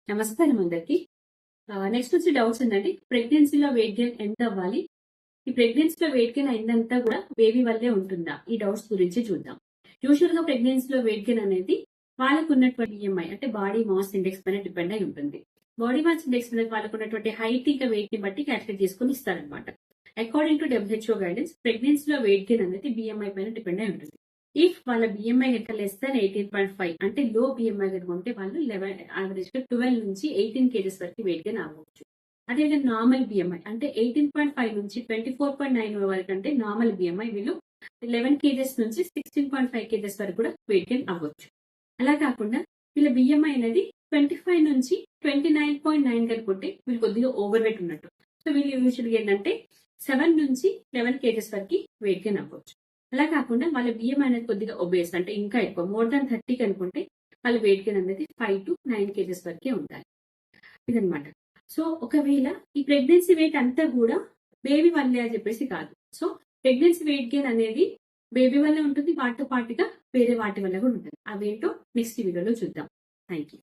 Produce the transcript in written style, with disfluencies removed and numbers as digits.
నమస్కారం అందరికి. నెక్స్ట్ వచ్చి డౌట్స్ ఏంటంటే ప్రెగ్నెన్సీలో వెయిట్ గెయిన్ ఎంత అవ్వాలి, ఈ ప్రెగ్నెన్సీలో వెయిట్ గెయిన్ అయిందంతా కూడా బేబీ వల్లే ఉంటుందా, ఈ డౌట్స్ గురించి చూద్దాం. యూజువల్ గా ప్రెగ్నెన్సీలో వెయిట్ గెయిన్ అనేది వాళ్ళకు ఉన్నటువంటి BMI అంటే బాడీ మాస్ ఇండెక్స్ పైన డిపెండ్ అయి ఉంటుంది. బాడీ మాస్ ఇండెక్స్ మీద వాళ్ళకు ఉన్నటువంటి హైట్ ఇంకా వెయిట్ ని బట్టి క్యాలిక్యులేట్ చేసుకుని ఇస్తారనమాట. అకార్డింగ్ టు WHO గైడెన్స్ ప్రెగ్నెన్సీలో వెయిట్ గెయిన్ అనేది BMI పైన డిపెండ్ అయి ఉంటుంది. ఇఫ్ వాళ్ళ BMI కనుక లెస్ దాన్ 18.5 అంటే లో BMI కనుక ఉంటే వాళ్ళు యావరేజ్ గా 12 నుంచి 18 kgs వరకు వెయిట్ గెయిన్ అవ్వచ్చు. అదేవిధంగా నార్మల్ BMI అంటే 18.5 నుంచి 24.9 వరకు అంటే నార్మల్ BMI వీళ్ళు 11 kgs నుంచి 16.5 kgs వరకు కూడా వెయిట్ గెయిన్ అవ్వచ్చు. అలా కాకుండా వీళ్ళ BMI అనేది 25 నుంచి 29.9 కనుకుంటే వీళ్ళు కొద్దిగా ఓవర్ వెయిట్ ఉన్నట్టు. సో వీళ్ళు యూజువల్గా ఏంటంటే 7 నుంచి 11 kgs వరకు వెయిట్ గెయిన్ అవ్వచ్చు. అలా కాకుండా వాళ్ళ BMI అనేది కొద్దిగా ఒబేస్ అంటే ఇంకా ఎక్కువ మోర్ దాన్ 30 కనుకుంటే వాళ్ళ వెయిట్ గెయిన్ అనేది 5 to 9 kgs వరకే ఉండాలి. ఇదనమాట. సో ఒకవేళ ఈ ప్రెగ్నెన్సీ వెయిట్ అంతా కూడా బేబీ వల్లే అని చెప్పేసి కాదు. సో ప్రెగ్నెన్సీ వెయిట్ గెయిన్ అనేది బేబీ వల్లే ఉంటుంది, వాటితో పాటుగా వేరే వాటి వల్ల కూడా ఉంటుంది. అవేంటో నెక్స్ట్ వీడియోలో చూద్దాం. Thank you.